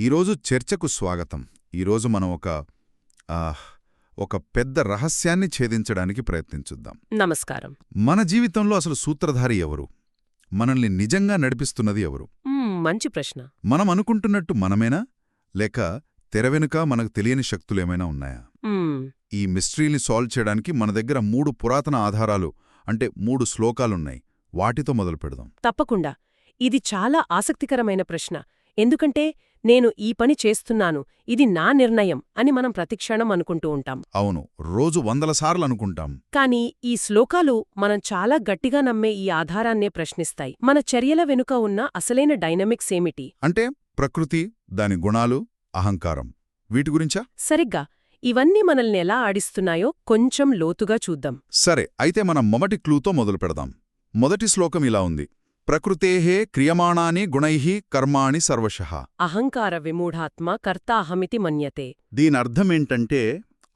ఈరోజు చర్చకు స్వాగతం. ఈరోజు మనం ఒక పెద్ద రహస్యాన్ని ఛేదించడానికి ప్రయత్నించుద్దాం. నమస్కారం. మన జీవితంలో అసలు సూత్రధారి ఎవరు? మనల్ని నిజంగా నడిపిస్తున్నది ఎవరు? మంచి ప్రశ్న. మనం అనుకుంటున్నట్టు మనమేనా, లేక తెరవెనుక మనకు తెలియని శక్తులేమైనా ఉన్నాయా? ఈ మిస్టరీని సాల్వ్ చేయడానికి మన దగ్గర 3 పురాతన ఆధారాలు, అంటే 3 శ్లోకాలున్నాయి. వాటితో మొదలు పెడదాం. తప్పకుండా. ఇది చాలా ఆసక్తికరమైన ప్రశ్న. ఎందుకంటే నేను ఈ పని చేస్తున్నాను, ఇది నా నిర్ణయం అని మనం ప్రతిక్షణం అనుకుంటూ ఉంటాం. అవును, రోజు 100 సార్లు అనుకుంటాం. కానీ ఈ శ్లోకాలు మనం చాలా గట్టిగా నమ్మే ఈ ఆధారాన్నే ప్రశ్నిస్తాయి. మన చర్యల వెనుక ఉన్న అసలైన డైనమిక్స్ ఏమిటి? అంటే ప్రకృతి, దాని గుణాలు, అహంకారం, వీటి గురించా? సరిగ్గా. ఇవన్నీ మనల్ని ఎలా ఆడిస్తున్నాయో కొంచెం లోతుగా చూద్దాం. సరే, అయితే మనం మొదటి క్లూతో మొదలు పెడదాం. మొదటి శ్లోకం ఇలా ఉంది: ప్రకృతేః క్రియమాణాని గుణైః కర్మాణి సర్వశః. అహంకార విమూఢాత్మ కర్తాహమితి మన్యతే. దీనర్థమేంటంటే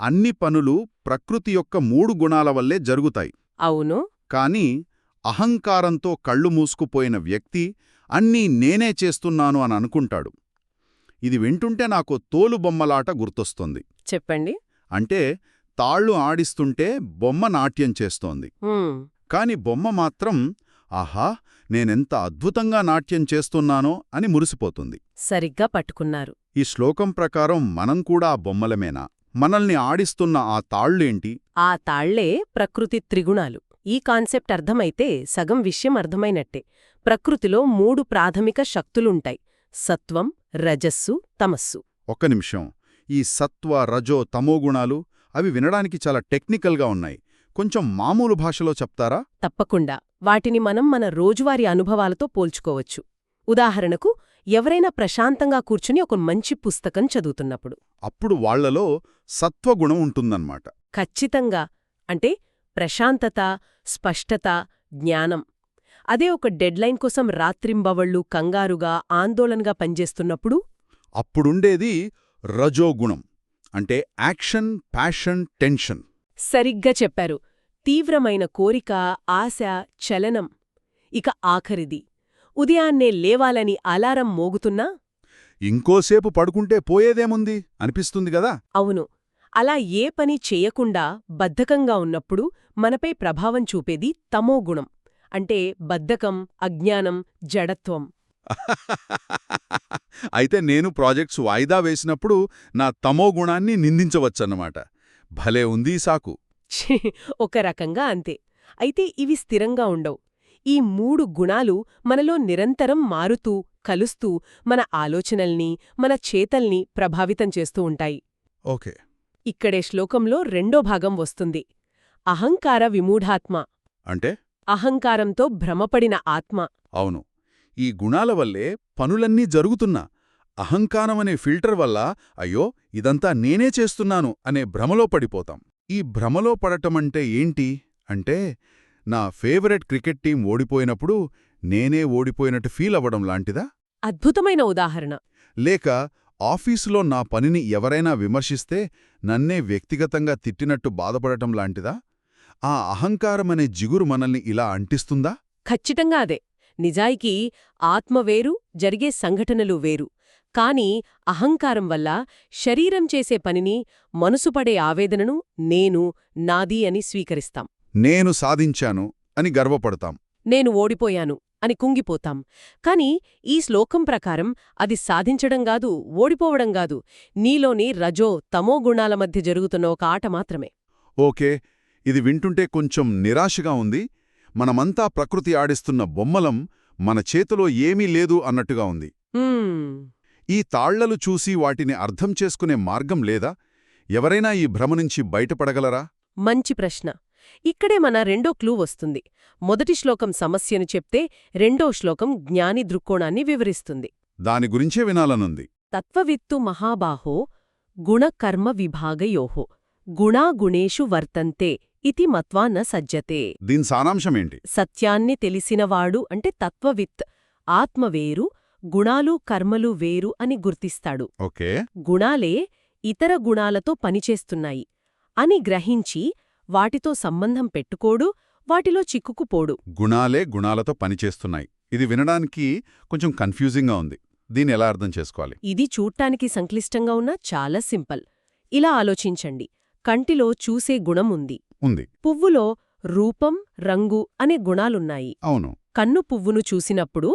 అన్ని పనులు ప్రకృతి యొక్క 3 గుణాల వల్లే జరుగుతాయి. అవును. కాని అహంకారంతో కళ్ళు మూసుకుపోయిన వ్యక్తి అన్నీ నేనే చేస్తున్నాను అని అనుకుంటాడు. ఇది వింటుంటే నాకు తోలుబొమ్మలాట గుర్తొస్తుంది. చెప్పండి. అంటే తాళ్లు ఆడిస్తుంటే బొమ్మ నాట్యం చేస్తోంది. కాని బొమ్మ మాత్రం ఆహా, నేనెంత అద్భుతంగా నాట్యం చేస్తున్నానో అని మురిసిపోతుంది. సరిగ్గా పట్టుకున్నారు. ఈ శ్లోకం ప్రకారం మనం కూడా ఆ బొమ్మలమేనా? మనల్ని ఆడిస్తున్న ఆ తాళ్లేంటి? ఆ తాళ్లే ప్రకృతి త్రిగుణాలు. ఈ కాన్సెప్ట్ అర్థమైతే సగం విషయం అర్థమైనట్టే. ప్రకృతిలో 3 ప్రాథమిక శక్తులుంటాయి: సత్వం, రజస్సు, తమస్సు. ఒక్క నిమిషం. ఈ సత్వ, రజో, తమోగుణాలు అవి వినడానికి చాలా టెక్నికల్గా ఉన్నాయి. కొంచెం మామూలు భాషలో చెప్తారా? తప్పకుండా. వాటిని మనం మన రోజువారీ అనుభవాలతో పోల్చుకోవచ్చు. ఉదాహరణకు, ఎవరైనా ప్రశాంతంగా కూర్చుని ఒక మంచి పుస్తకం చదువుతున్నప్పుడు అప్పుడు వాళ్లలో సత్వగుణం ఉంటుందన్నమాట. ఖచ్చితంగా. అంటే ప్రశాంతత, స్పష్టత, జ్ఞానం. అదే ఒక డెడ్లైన్ కోసం రాత్రింబవళ్లు కంగారుగా, ఆందోళనగా పనిచేస్తున్నప్పుడు అప్పుడుండేది రజోగుణం. అంటే యాక్షన్, ప్యాషన్, టెన్షన్. సరిగ్గా చెప్పారు. తీవ్రమైన కోరిక, ఆశ, చలనం. ఇక ఆఖరిది, ఉదయాన్నే లేవాలని అలారం మోగుతున్నా ఇంకోసేపు పడుకుంటే పోయేదేముంది అనిపిస్తుంది గదా. అవును. అలా ఏ పని చెయ్యకుండా బద్ధకంగా ఉన్నప్పుడు మనపై ప్రభావం చూపేది తమోగుణం. అంటే బద్ధకం, అజ్ఞానం, జడత్వం. అయితే నేను ప్రాజెక్ట్స్ వాయిదా వేసినప్పుడు నా తమోగుణాన్ని నిందించవచ్చన్నమాట. భలే ఉంది సాకు. ఒక రకంగా అంతే. అయితే ఇవి స్థిరంగా ఉండవు. ఈ 3 గుణాలు మనలో నిరంతరం మారుతూ, కలుస్తూ మన ఆలోచనల్ని, మన చేతల్ని ప్రభావితం చేస్తూ ఉంటాయి. ఓకే. ఇక్కడే శ్లోకంలో రెండో భాగం వస్తుంది: అహంకార విమూఢాత్మ. అంటే అహంకారంతో భ్రమపడిన ఆత్మ. అవును, ఈ గుణాల వల్లే పనులన్నీ జరుగుతున్నా అహంకారమనే ఫిల్టర్ వల్ల అయ్యో ఇదంతా నేనే చేస్తున్నాను అనే భ్రమలో పడిపోతాం. ఈ భ్రమలో పడటమంటే ఏంటి అంటే, నా ఫేవరెట్ క్రికెట్ టీం ఓడిపోయినప్పుడు నేనే ఓడిపోయినట్టు ఫీల్ అవ్వడం లాంటిదా? అద్భుతమైన ఉదాహరణ. లేక ఆఫీసులో నా పనిని ఎవరైనా విమర్శిస్తే నన్నే వ్యక్తిగతంగా తిట్టినట్టు బాధపడటం లాంటిదా? ఆ అహంకారమనే జిగురు మనల్ని ఇలా అంటిస్తుందా? ఖచ్చితంగా అదే. నిజాయికి ఆత్మ వేరు, జరిగే సంఘటనలు వేరు. కాని అహంకారం వల్ల శరీరం చేసే పనిని, మనసుపడే ఆవేదనను నేను, నాది అని స్వీకరిస్తాం. నేను సాధించాను అని గర్వపడతాం. నేను ఓడిపోయాను అని కుంగిపోతాం. కాని ఈ శ్లోకం ప్రకారం అది సాధించడంగాదు, ఓడిపోవడంగాదు, నీలోని రజో, తమో గుణాల మధ్య జరుగుతున్న ఒక ఆట మాత్రమే. ఓకే, ఇది వింటుంటే కొంచెం నిరాశగా ఉంది. మనమంతా ప్రకృతి ఆడిస్తున్న బొమ్మలం, మన చేతిలో ఏమీ లేదు అన్నట్టుగా ఉంది. ఈ తాళ్లలు చూసి వాటిని అర్థం చేసుకునే మార్గం లేదా? ఎవరైనా ఈ భ్రమ నుంచి బయటపడగలరా? మంచి ప్రశ్న. ఇక్కడే మన రెండో క్లూ వస్తుంది. మొదటి శ్లోకం సమస్యను చెప్తే, రెండో శ్లోకం జ్ఞాని దృక్కోణాన్ని వివరిస్తుంది. దాని గురించే వినాలనుంది. తత్వవిత్తు మహాబాహో గుణకర్మ విభాగయోః గుణాగుణేషు వర్తంతే ఇతి మత్వా న సజ్జతే. దీని సారాంశమేంటి? సత్యాన్ని తెలిసినవాడు అంటే తత్వవిత్ ఆత్మవేరు, గుణాలు కర్మలు వేరు అని గుర్తిస్తాడు. ఓకే. గుణాలే ఇతర గుణాలతో పనిచేస్తున్నాయి అని గ్రహించి వాటితో సంబంధం పెట్టుకోడు, వాటిలో చిక్కుకుపోడు. గుణాలే గుణాలతో పనిచేస్తున్నాయి. ఇది వినడానికి కొంచెం కన్ఫ్యూజింగ్గా ఉంది. దీన్ని ఎలా అర్థం చేసుకోవాలి? ఇది చూడ్డానికి సంక్లిష్టంగా ఉన్నా చాలా సింపుల్. ఇలా ఆలోచించండి. కంటిలో చూసే గుణం ఉంది. ఉంది. పువ్వులో రూపం, రంగు అనే గుణాలున్నాయి. అవును. కన్ను పువ్వును చూసినప్పుడు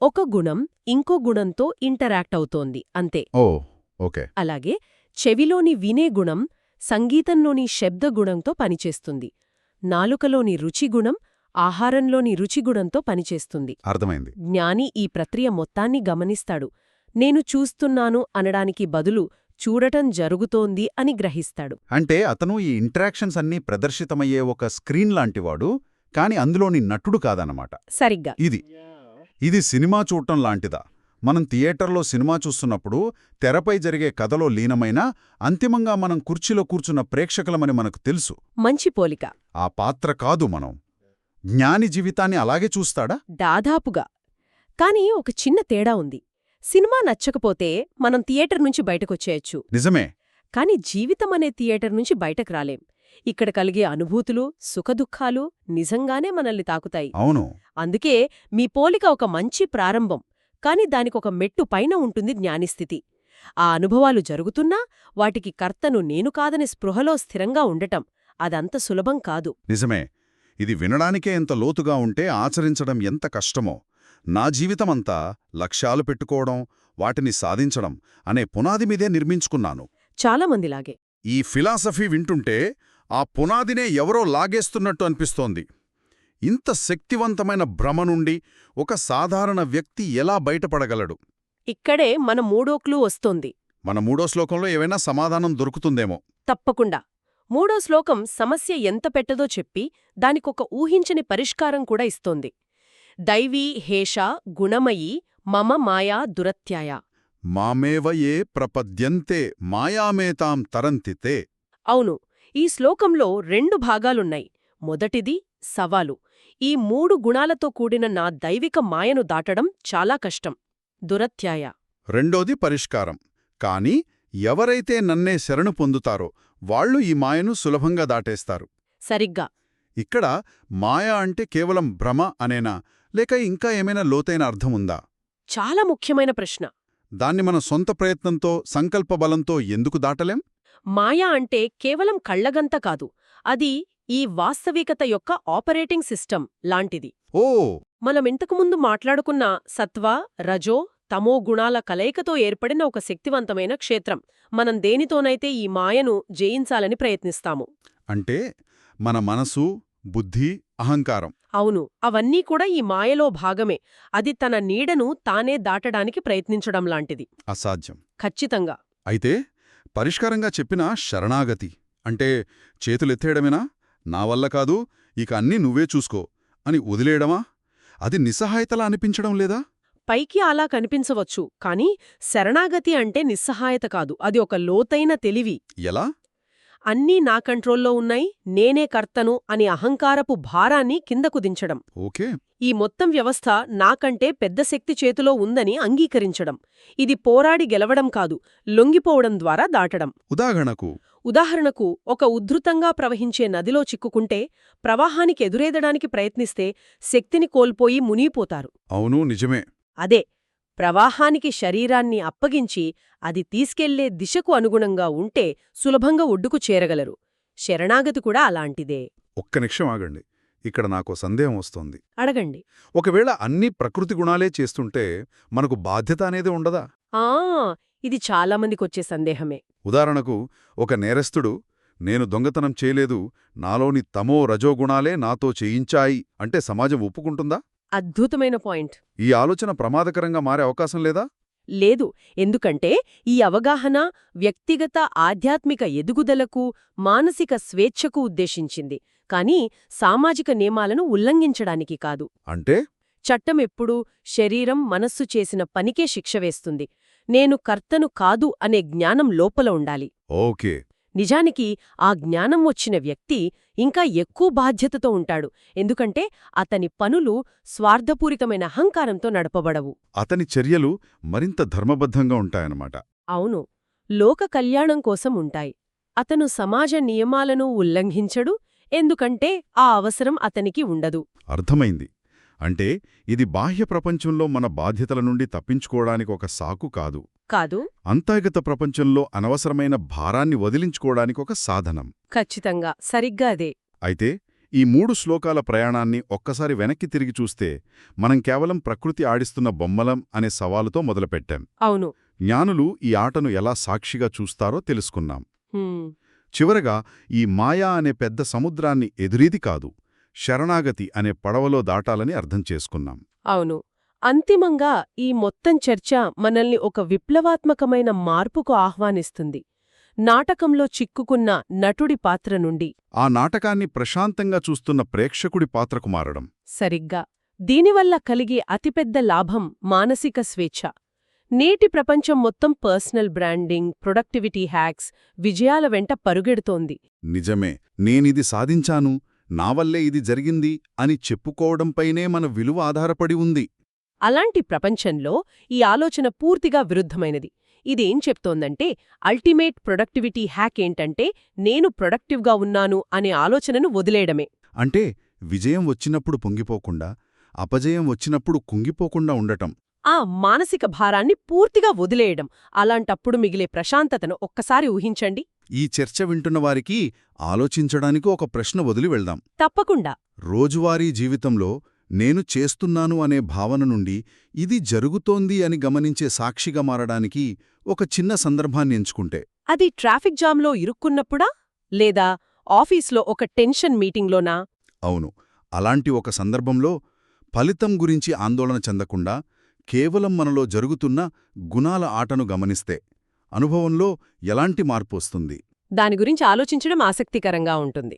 ఒక గుణం ఇంకో గుణంతో ఇంటరాక్ట్ అవుతోంది అంతే. ఓ ఓకే. అలాగే చెవిలోని వినే గుణం సంగీతంలోని శబ్దగుణంతో పనిచేస్తుంది. నాలుకలోని రుచిగుణం ఆహారంలోని రుచిగుణంతో పనిచేస్తుంది. అర్థమైంది. జ్ఞాని ఈ ప్రక్రియ మొత్తాన్ని గమనిస్తాడు. నేను చూస్తున్నాను అనడానికి బదులు చూడటం జరుగుతోంది అని గ్రహిస్తాడు. అంటే అతను ఈ ఇంటరాక్షన్స్ అన్నీ ప్రదర్శితమయ్యే ఒక స్క్రీన్ లాంటివాడు, కాని అందులోని నటుడు కాదన్నమాట. సరిగ్గా. ఇది సినిమా చూడటం లాంటిదా? మనం థియేటర్లో సినిమా చూస్తున్నప్పుడు తెరపై జరిగే కథలో లీనమైన అంతిమంగా మనం కుర్చీలో కూర్చున్న ప్రేక్షకులమని మనకు తెలుసు. మంచి పోలిక. ఆ పాత్ర కాదు మనం. జ్ఞాని జీవితాన్ని అలాగే చూస్తాడా? దాదాపుగా. కాని ఒక చిన్న తేడా ఉంది. సినిమా నచ్చకపోతే మనం థియేటర్ నుంచి బయటకొచ్చేయచ్చు. నిజమే. కాని జీవితమనే థియేటర్ నుంచి బయటకు రాలేం. ఇక్కడ కలిగే అనుభూతులు, సుఖదుఖాలు నిజంగానే మనల్ని తాకుతాయి. అవును. అందుకే మీ పోలిక ఒక మంచి ప్రారంభం. కాని దానికొక మెట్టు పైన ఉంటుంది జ్ఞానిస్థితి. ఆ అనుభవాలు జరుగుతున్నా వాటికి కర్తను నేను కాదని స్పృహలో స్థిరంగా ఉండటం అదంత సులభం కాదు. నిజమే. ఇది వినడానికే ఎంత లోతుగా ఉంటే ఆచరించడం ఎంత కష్టమో. నా జీవితమంతా లక్ష్యాలు పెట్టుకోవడం, వాటిని సాధించడం అనే పునాది మీదే నిర్మించుకున్నాను. చాలామందిలాగే. ఈ ఫిలాసఫీ వింటుంటే ఆ పునాదినే ఎవరో లాగేస్తున్నట్టు అనిపిస్తోంది. ఇంత శక్తివంతమైన భ్రమ నుండి ఒక సాధారణ వ్యక్తి ఎలా బయటపడగలడు? ఇక్కడే మన మూడో క్లూ వస్తోంది. మన మూడో శ్లోకంలో ఏవైనా సమాధానం దొరుకుతుందేమో. తప్పకుండా. మూడో శ్లోకం సమస్య ఎంత పెట్టదో చెప్పి దానికొక ఊహించని పరిష్కారం కూడా ఇస్తోంది. దైవీ హేష గుణమయీ మమ మాయా దురత్యాయ. మామేవ ఏ ప్రపద్యంతే మాయామేతాం తరంతితే. అవును. ఈ శ్లోకంలో 2 భాగాలున్నాయి. మొదటిది సవాలు. ఈ 3 గుణాలతో కూడిన నా దైవిక మాయను దాటడం చాలా కష్టం. దురత్యాయ. రెండోది పరిష్కారం. కాని ఎవరైతే నన్నే శరణు పొందుతారో వాళ్లు ఈ మాయను సులభంగా దాటేస్తారు. సరిగ్గా. ఇక్కడ మాయ అంటే కేవలం భ్రమ అనేనా, లేక ఇంకా ఏమైనా లోతైన అర్థముందా? చాలా ముఖ్యమైన ప్రశ్న. దాన్ని మన సొంత ప్రయత్నంతో, సంకల్పబలంతో ఎందుకు దాటలేం? మాయా అంటే కేవలం కళ్లగంత కాదు. అది ఈ వాస్తవికత యొక్క ఆపరేటింగ్ సిస్టమ్ లాంటిది. ఓ. మనమింతకుముందు మాట్లాడుకున్న సత్వ, రజో, తమో గుణాల కలయికతో ఏర్పడిన ఒక శక్తివంతమైన క్షేత్రం. మనం దేనితోనైతే ఈ మాయను జయించాలని ప్రయత్నిస్తాము. అంటే మన మనసు, బుద్ధి, అహంకారం. అవును. అవన్నీ కూడా ఈ మాయలో భాగమే. అది తన నీడను తానే దాటడానికి ప్రయత్నించడం లాంటిది. అసాధ్యం. ఖచ్చితంగా. అయితే పరిష్కారంగా చెప్పిన శరణాగతి అంటే చేతులెత్తేయడమేనా? నా వల్ల కాదు, ఇక అన్నీ నువ్వే చూసుకో అని వదిలేయడమా? అది నిస్సహాయతలా అనిపించడం లేదా? పైకి అలా కనిపించవచ్చు. కాని శరణాగతి అంటే నిస్సహాయత కాదు. అది ఒక లోతైన తెలివి. ఎలా? అన్నీ నా కంట్రోల్లో ఉన్నాయి, నేనే కర్తను అని అహంకారపు భారాన్ని కిందకు దించడం. ఓకే. ఈ మొత్తం వ్యవస్థ నాకంటే పెద్ద శక్తి చేతిలో ఉందని అంగీకరించడం. ఇది పోరాడి గెలవడం కాదు, లొంగిపోవడం ద్వారా దాటడం. ఉదాహరణకు ఒక ఉద్ధృతంగా ప్రవహించే నదిలో చిక్కుకుంటే ప్రవాహానికి ఎదురేదడానికి ప్రయత్నిస్తే శక్తిని కోల్పోయి మునిగిపోతారు. అవును, నిజమే. అదే ప్రవాహానికి శరీరాన్ని అప్పగించి అది తీసుకెళ్లే దిశకు అనుగుణంగా ఉంటే సులభంగా ఒడ్డుకు చేరగలరు. శరణాగతి కూడా అలాంటిదే. ఒక్క నిమిషం ఆగండి. ఇక్కడ నాకో సందేహం వస్తోంది. అడగండి. ఒకవేళ అన్ని ప్రకృతి గుణాలే చేస్తుంటే మనకు బాధ్యత అనేది ఉండదా? ఇది చాలామందికొచ్చే సందేహమే. ఉదాహరణకు ఒక నేరస్తుడు, నేను దొంగతనం చేయలేదు, నాలోని తమో రజోగుణాలే నాతో చేయించాయి అంటే సమాజం ఒప్పుకుంటుందా? అద్భుతమైన పాయింట్. ఈ ఆలోచన ప్రమాదకరంగా మారే అవకాశం లేదా? లేదు. ఎందుకంటే ఈ అవగాహన వ్యక్తిగత ఆధ్యాత్మిక ఎదుగుదలకు, మానసిక స్వేచ్ఛకు ఉద్దేశించింది, కానీ సామాజిక నియమాలను ఉల్లంఘించడానికి కాదు. అంటే చట్టమెప్పుడూ శరీరం, మనస్సు చేసిన పనికే శిక్ష వేస్తుంది. నేను కర్తను కాదు అనే జ్ఞానం లోపల ఉండాలి. ఓకే. నిజానికి ఆ జ్ఞానం వచ్చిన వ్యక్తి ఇంకా ఎక్కువ బాధ్యతతో ఉంటాడు. ఎందుకంటే అతని పనులు స్వార్థపూరితమైన అహంకారంతో నడపబడవు. అతని చర్యలు మరింత ధర్మబద్ధంగా ఉంటాయన్నమాట. అవును. లోక కళ్యాణం కోసం ఉంటాయి. అతను సమాజ నియమాలను ఉల్లంఘించడు, ఎందుకంటే ఆ అవసరం అతనికి ఉండదు. అర్థమైంది. అంటే ఇది బాహ్య ప్రపంచంలో మన బాధ్యతల నుండి తప్పించుకోవడానికి ఒక సాకు కాదు. కాదు. అంతర్గత ప్రపంచంలో అనవసరమైన భారాన్ని వదిలించుకోవడానికి ఒక సాధనం. ఖచ్చితంగా సరిగ్గా అదే. అయితే ఈ 3 శ్లోకాల ప్రయాణాన్ని ఒక్కసారి వెనక్కి తిరిగి చూస్తే మనం కేవలం ప్రకృతి ఆడిస్తున్న బొమ్మలం అనే సవాలుతో మొదలుపెట్టాం. అవును. జ్ఞానులు ఈ ఆటను ఎలా సాక్షిగా చూస్తారో తెలుసుకున్నాం. హ్మ్. చివరగా ఈ మాయా అనే పెద్ద సముద్రాన్ని ఎదురీది కాదు, శరణాగతి అనే పడవలో దాటాలని అర్థం చేసుకున్నాం. అవును. అంతిమంగా ఈ మొత్తం చర్చ మనల్ని ఒక విప్లవాత్మకమైన మార్పుకు ఆహ్వానిస్తుంది. నాటకంలో చిక్కుకున్న నటుడి పాత్ర నుండి ఆ నాటకాన్ని ప్రశాంతంగా చూస్తున్న ప్రేక్షకుడి పాత్రకు మారడం. సరిగ్గా. దీనివల్ల కలిగే అతిపెద్ద లాభం మానసిక స్వేచ్ఛ. నేటి ప్రపంచం మొత్తం పర్సనల్ బ్రాండింగ్, ప్రొడక్టివిటీ హ్యాక్స్, విజయాల వెంట పరుగెడుతోంది. నిజమే, నేనిది సాధించాను, నా వల్లే ఇది జరిగింది అని చెప్పుకోవడంపైనే మన విలువ ఆధారపడి ఉంది. అలాంటి ప్రపంచంలో ఈ ఆలోచన పూర్తిగా విరుద్ధమైనది. ఇదేం చెప్తోందంటే అల్టిమేట్ ప్రొడక్టివిటీ హ్యాక్ ఏంటంటే నేను ప్రొడక్టివ్గా ఉన్నాను అనే ఆలోచనను వదిలేయడమే. అంటే విజయం వచ్చినప్పుడు పొంగిపోకుండా, అపజయం వచ్చినప్పుడు కుంగిపోకుండా ఉండటం. ఆ మానసిక భారాన్ని పూర్తిగా వదిలేయడం. అలాంటప్పుడు మిగిలే ప్రశాంతతను ఒక్కసారి ఊహించండి. ఈ చర్చ వింటున్న వారికి ఆలోచించడానికి ఒక ప్రశ్న వదిలి వెళ్దాం. తప్పకుండా. రోజువారీ జీవితంలో నేను చేస్తున్నాను అనే భావన నుండి ఇది జరుగుతోంది అని గమనించే సాక్షిగా మారడానికి ఒక చిన్న సందర్భాన్ని ఎంచుకుంటే. అది ట్రాఫిక్ జామ్లో ఇరుక్కున్నప్పుడా? లేదా ఆఫీస్లో ఒక టెన్షన్ మీటింగ్లోనా? అవును, అలాంటి ఒక సందర్భంలో ఫలితం గురించి ఆందోళన చెందకుండా కేవలం మనలో జరుగుతున్న గుణాల ఆటను గమనిస్తే అనుభవంలో ఎలాంటి మార్పు వస్తుంది? దాని గురించి ఆలోచించడం ఆసక్తికరంగా ఉంటుంది.